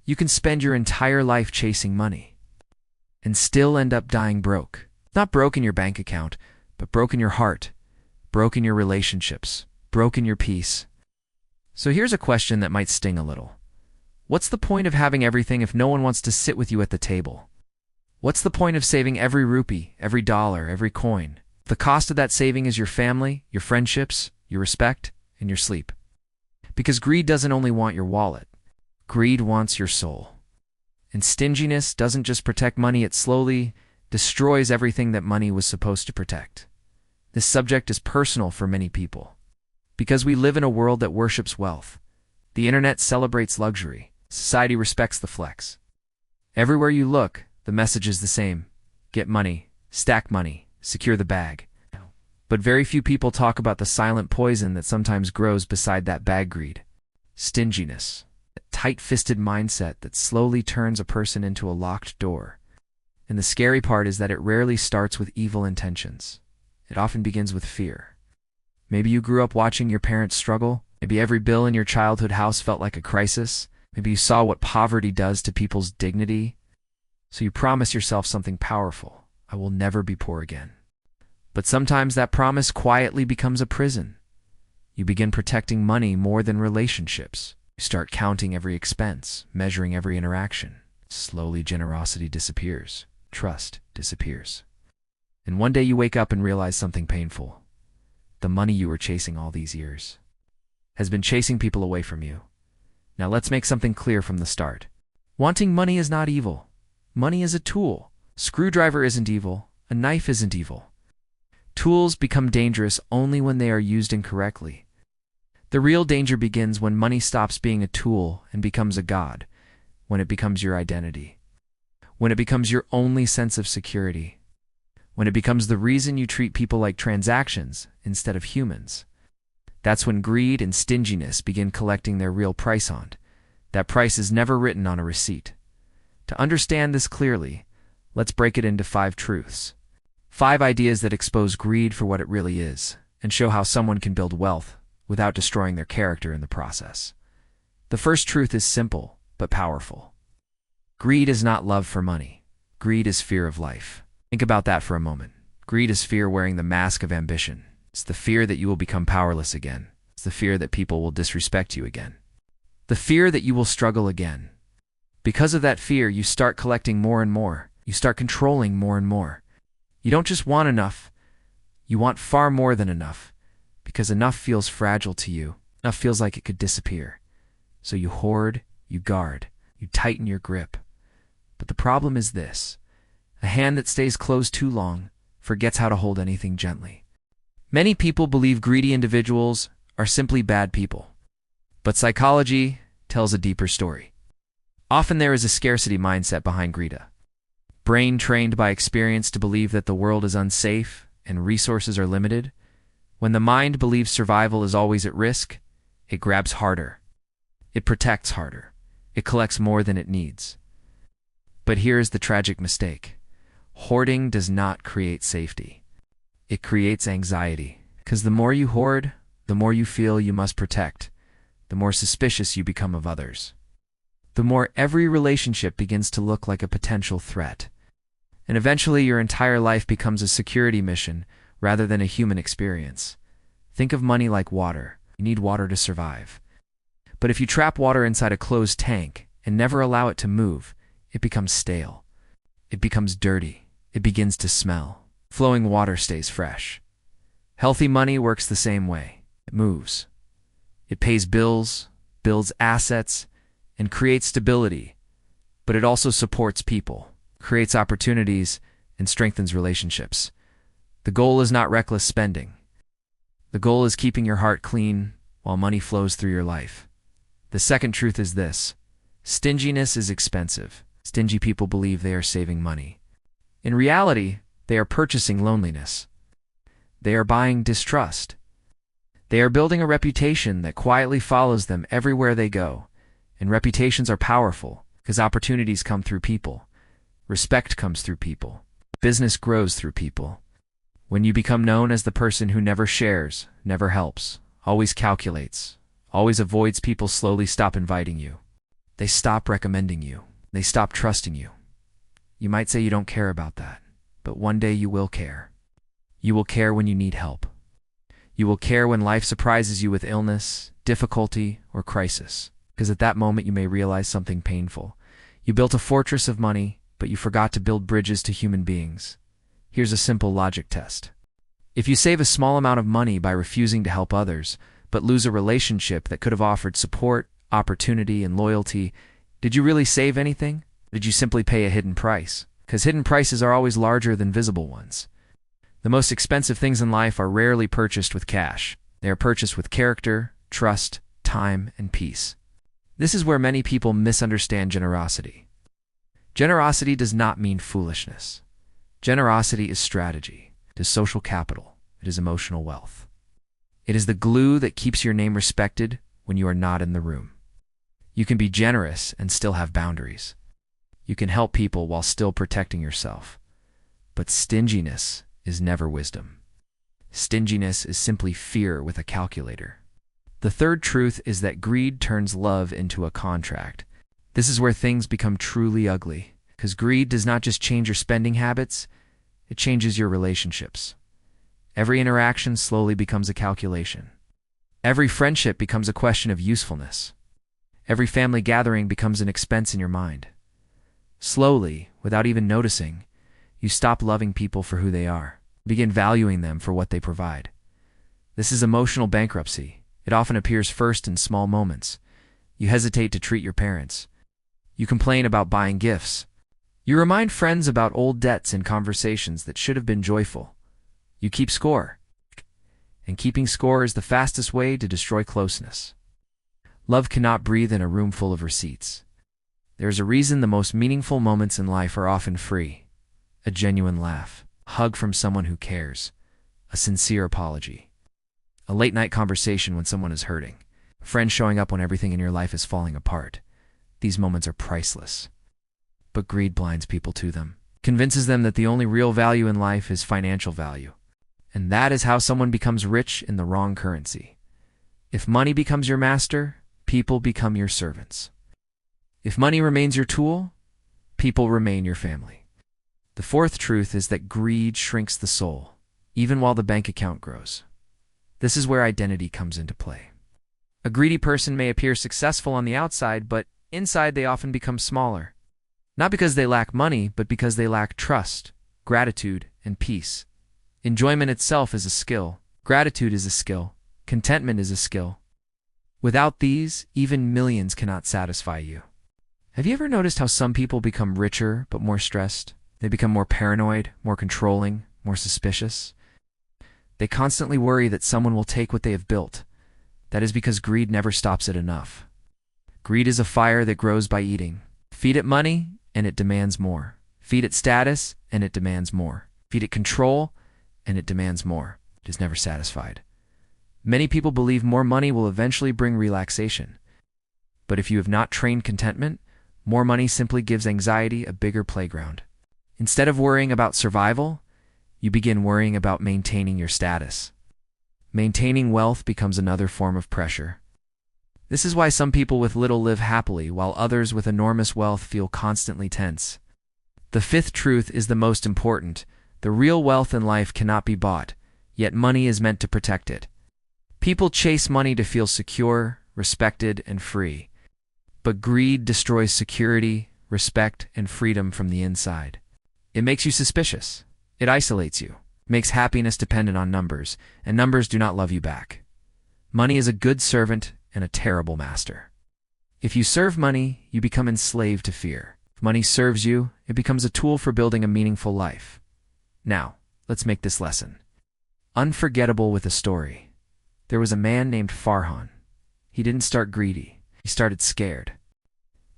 You can spend your entire life chasing money and still end up dying broke. Not broke in your bank account, but broke in your heart, broke in your relationships, broke in your peace. So here's a question that might sting a little. What's the point of having everything if no one wants to sit with you at the table? What's the point of saving every rupee, every dollar, every coin? The cost of that saving is your family, your friendships, your respect, and your sleep. Because greed doesn't only want your wallet. Greed wants your soul. And stinginess doesn't just protect money, it slowly destroys everything that money was supposed to protect. This subject is personal for many people. Because we live in a world that worships wealth. The internet celebrates luxury. Society respects the flex. Everywhere you look, the message is the same. Get money, stack money, secure the bag. But very few people talk about the silent poison that sometimes grows beside that bag: greed. Stinginess. A tight-fisted mindset that slowly turns a person into a locked door. And the scary part is that it rarely starts with evil intentions. It often begins with fear. Maybe you grew up watching your parents struggle. Maybe every bill in your childhood house felt like a crisis. Maybe you saw what poverty does to people's dignity. So you promise yourself something powerful. I will never be poor again. But sometimes that promise quietly becomes a prison. You begin protecting money more than relationships. You start counting every expense, measuring every interaction. Slowly, generosity disappears. Trust disappears. And one day you wake up and realize something painful. The money you were chasing all these years has been chasing people away from you. Now let's make something clear from the start. Wanting money is not evil. Money is a tool. A screwdriver isn't evil. A knife isn't evil. Tools become dangerous only when they are used incorrectly. The real danger begins when money stops being a tool and becomes a god, when it becomes your identity, when it becomes your only sense of security, when it becomes the reason you treat people like transactions instead of humans. That's when greed and stinginess begin collecting their real price on. That price is never written on a receipt. To understand this clearly, let's break it into 5 truths. 5 ideas that expose greed for what it really is, and show how someone can build wealth without destroying their character in the process. The first truth is simple, but powerful. Greed is not love for money. Greed is fear of life. Think about that for a moment. Greed is fear wearing the mask of ambition. It's the fear that you will become powerless again. It's the fear that people will disrespect you again. The fear that you will struggle again. Because of that fear, you start collecting more and more. You start controlling more and more. You don't just want enough. You want far more than enough. Because enough feels fragile to you. Enough feels like it could disappear. So you hoard, you guard, you tighten your grip. But the problem is this. A hand that stays closed too long forgets how to hold anything gently. Many people believe greedy individuals are simply bad people. But psychology tells a deeper story. Often there is a scarcity mindset behind greed. A brain trained by experience to believe that the world is unsafe and resources are limited. When the mind believes survival is always at risk, it grabs harder. It protects harder. It collects more than it needs. But here is the tragic mistake. Hoarding does not create safety. It creates anxiety. Because the more you hoard, the more you feel you must protect, the more suspicious you become of others. The more every relationship begins to look like a potential threat. And eventually your entire life becomes a security mission rather than a human experience. Think of money like water. You need water to survive. But if you trap water inside a closed tank and never allow it to move, it becomes stale. It becomes dirty. It begins to smell. Flowing water stays fresh. Healthy money works the same way. It moves. It pays bills, builds assets, and creates stability. But it also supports people, creates opportunities, and strengthens relationships. The goal is not reckless spending. The goal is keeping your heart clean while money flows through your life. The second truth is this. Stinginess is expensive. Stingy people believe they are saving money. In reality, they are purchasing loneliness. They are buying distrust. They are building a reputation that quietly follows them everywhere they go. And reputations are powerful because opportunities come through people. Respect comes through people. Business grows through people. When you become known as the person who never shares, never helps, always calculates, always avoids, people slowly stop inviting you. They stop recommending you. They stop trusting you. You might say you don't care about that, but one day you will care. You will care when you need help. You will care when life surprises you with illness, difficulty, or crisis, because at that moment you may realize something painful. You built a fortress of money, but you forgot to build bridges to human beings. Here's a simple logic test. If you save a small amount of money by refusing to help others, but lose a relationship that could have offered support, opportunity, and loyalty, did you really save anything? Did you simply pay a hidden price? Because hidden prices are always larger than visible ones. The most expensive things in life are rarely purchased with cash. They are purchased with character, trust, time, and peace. This is where many people misunderstand generosity. Generosity does not mean foolishness. Generosity is strategy. It is social capital. It is emotional wealth. It is the glue that keeps your name respected when you are not in the room. You can be generous and still have boundaries. You can help people while still protecting yourself. But stinginess is never wisdom. Stinginess is simply fear with a calculator. The third truth is that greed turns love into a contract. This is where things become truly ugly, because greed does not just change your spending habits, it changes your relationships. Every interaction slowly becomes a calculation. Every friendship becomes a question of usefulness. Every family gathering becomes an expense in your mind. Slowly, without even noticing, you stop loving people for who they are. Begin valuing them for what they provide. This is emotional bankruptcy. It often appears first in small moments. You hesitate to treat your parents. You complain about buying gifts. You remind friends about old debts in conversations that should have been joyful. You keep score. And keeping score is the fastest way to destroy closeness. Love cannot breathe in a room full of receipts. There is a reason the most meaningful moments in life are often free. A genuine laugh, a hug from someone who cares, a sincere apology, a late-night conversation when someone is hurting, a friend showing up when everything in your life is falling apart. These moments are priceless. But greed blinds people to them, convinces them that the only real value in life is financial value. And that is how someone becomes rich in the wrong currency. If money becomes your master, people become your servants. If money remains your tool, people remain your family. The fourth truth is that greed shrinks the soul, even while the bank account grows. This is where identity comes into play. A greedy person may appear successful on the outside, but inside they often become smaller. Not because they lack money, but because they lack trust, gratitude, and peace. Enjoyment itself is a skill. Gratitude is a skill. Contentment is a skill. Without these, even millions cannot satisfy you. Have you ever noticed how some people become richer but more stressed? They become more paranoid, more controlling, more suspicious. They constantly worry that someone will take what they have built. That is because greed never stops at enough. Greed is a fire that grows by eating. Feed it money, and it demands more. Feed it status, and it demands more. Feed it control, and it demands more. It is never satisfied. Many people believe more money will eventually bring relaxation. But if you have not trained contentment, more money simply gives anxiety a bigger playground. Instead of worrying about survival, you begin worrying about maintaining your status. Maintaining wealth becomes another form of pressure. This is why some people with little live happily, while others with enormous wealth feel constantly tense. The fifth truth is the most important. The real wealth in life cannot be bought, yet money is meant to protect it. People chase money to feel secure, respected, and free. But greed destroys security, respect, and freedom from the inside. It makes you suspicious. It isolates you, makes happiness dependent on numbers, and numbers do not love you back. Money is a good servant and a terrible master. If you serve money, you become enslaved to fear. If money serves you, it becomes a tool for building a meaningful life. Now, let's make this lesson unforgettable with a story. There was a man named Farhan. He didn't start greedy. He started scared.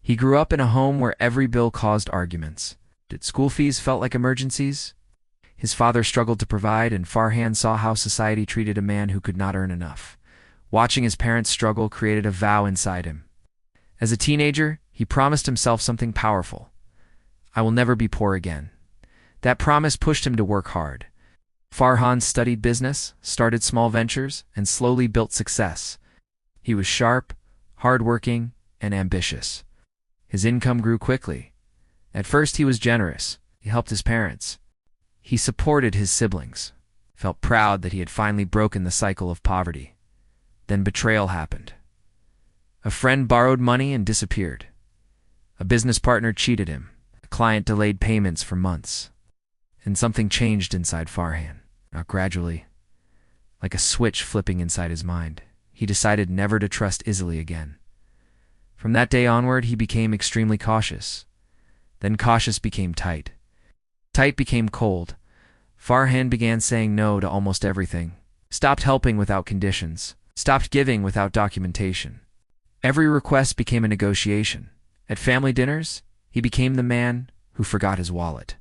He grew up in a home where every bill caused arguments. Did school fees felt like emergencies? His father struggled to provide, and Farhan saw how society treated a man who could not earn enough. Watching his parents struggle created a vow inside him. As a teenager, he promised himself something powerful. I will never be poor again. That promise pushed him to work hard. Farhan studied business, started small ventures, and slowly built success. He was sharp, hardworking, and ambitious. His income grew quickly. At first he was generous. He helped his parents. He supported his siblings, felt proud that he had finally broken the cycle of poverty. Then betrayal happened. A friend borrowed money and disappeared. A business partner cheated him. A client delayed payments for months. And something changed inside Farhan. Not gradually, like a switch flipping inside his mind. He decided never to trust easily again. From that day onward, he became extremely cautious. Then cautious became tight. Tight became cold. Farhan began saying no to almost everything. Stopped helping without conditions. Stopped giving without documentation. Every request became a negotiation. At family dinners, he became the man who forgot his wallet.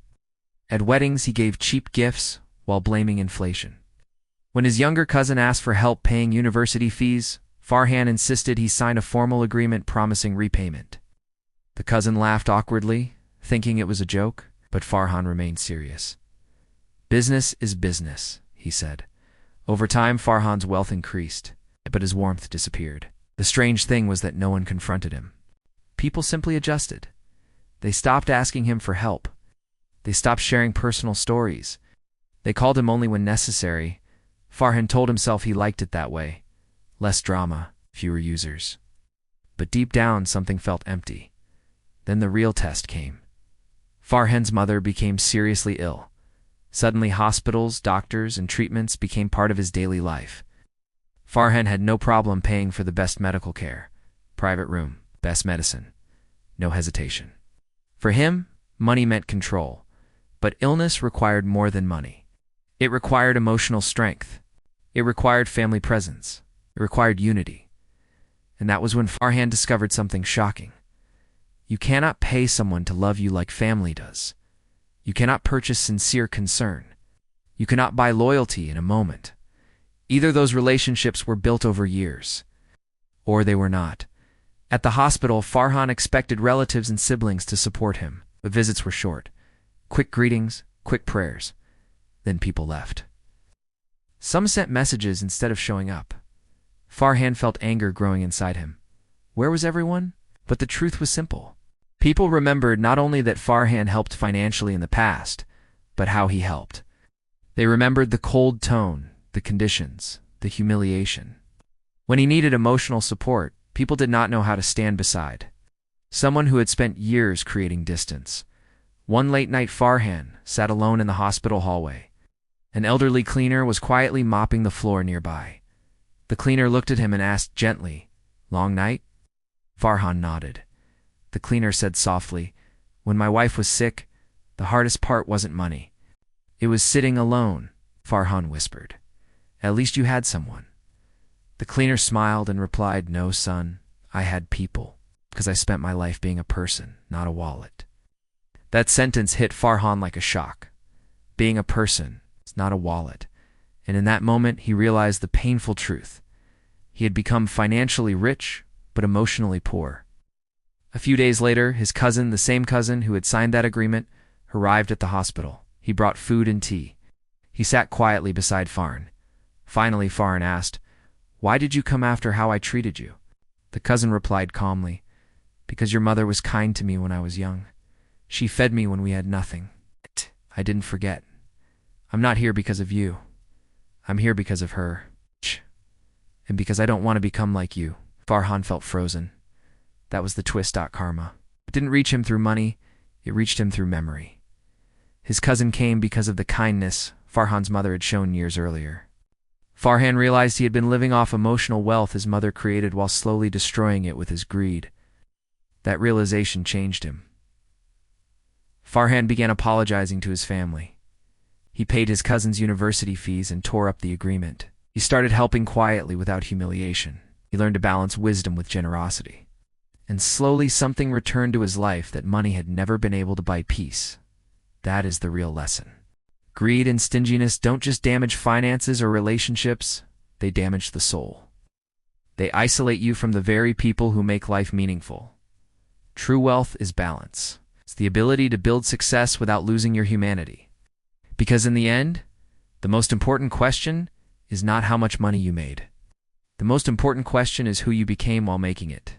At weddings, he gave cheap gifts while blaming inflation. When his younger cousin asked for help paying university fees, Farhan insisted he sign a formal agreement promising repayment. The cousin laughed awkwardly, thinking it was a joke, but Farhan remained serious. "Business is business," he said. Over time, Farhan's wealth increased, but his warmth disappeared. The strange thing was that no one confronted him. People simply adjusted. They stopped asking him for help. They stopped sharing personal stories. They called him only when necessary. Farhan told himself he liked it that way. Less drama, fewer users. But deep down, something felt empty. Then the real test came. Farhan's mother became seriously ill. Suddenly, hospitals, doctors, and treatments became part of his daily life. Farhan had no problem paying for the best medical care. Private room, best medicine. No hesitation. For him, money meant control. But illness required more than money. It required emotional strength. It required family presence. It required unity. And that was when Farhan discovered something shocking. You cannot pay someone to love you like family does. You cannot purchase sincere concern. You cannot buy loyalty in a moment. Either those relationships were built over years, or they were not. At the hospital, Farhan expected relatives and siblings to support him, but visits were short. Quick greetings, quick prayers. Then people left. Some sent messages instead of showing up. Farhan felt anger growing inside him. Where was everyone? But the truth was simple. People remembered not only that Farhan helped financially in the past, but how he helped. They remembered the cold tone, the conditions, the humiliation. When he needed emotional support, people did not know how to stand beside. Someone who had spent years creating distance. One late night, Farhan sat alone in the hospital hallway. An elderly cleaner was quietly mopping the floor nearby. The cleaner looked at him and asked gently, "Long night?" Farhan nodded. The cleaner said softly, "When my wife was sick, the hardest part wasn't money. It was sitting alone," Farhan whispered. "At least you had someone." The cleaner smiled and replied, "No, son, I had people, because I spent my life being a person, not a wallet." That sentence hit Farhan like a shock. Being a person, it's not a wallet. And in that moment, he realized the painful truth. He had become financially rich, but emotionally poor. A few days later, his cousin, the same cousin who had signed that agreement, arrived at the hospital. He brought food and tea. He sat quietly beside Farhan. Finally, Farhan asked, "Why did you come after how I treated you?" The cousin replied calmly, "Because your mother was kind to me when I was young. She fed me when we had nothing. I didn't forget. I'm not here because of you. I'm here because of her. And because I don't want to become like you." Farhan felt frozen. That was the twist. Karma. It didn't reach him through money, it reached him through memory. His cousin came because of the kindness Farhan's mother had shown years earlier. Farhan realized he had been living off emotional wealth his mother created while slowly destroying it with his greed. That realization changed him. Farhan began apologizing to his family. He paid his cousin's university fees and tore up the agreement. He started helping quietly without humiliation. He learned to balance wisdom with generosity. And slowly something returned to his life that money had never been able to buy: peace. That is the real lesson. Greed and stinginess don't just damage finances or relationships, they damage the soul. They isolate you from the very people who make life meaningful. True wealth is balance. It's the ability to build success without losing your humanity. Because in the end, the most important question is not how much money you made. The most important question is who you became while making it.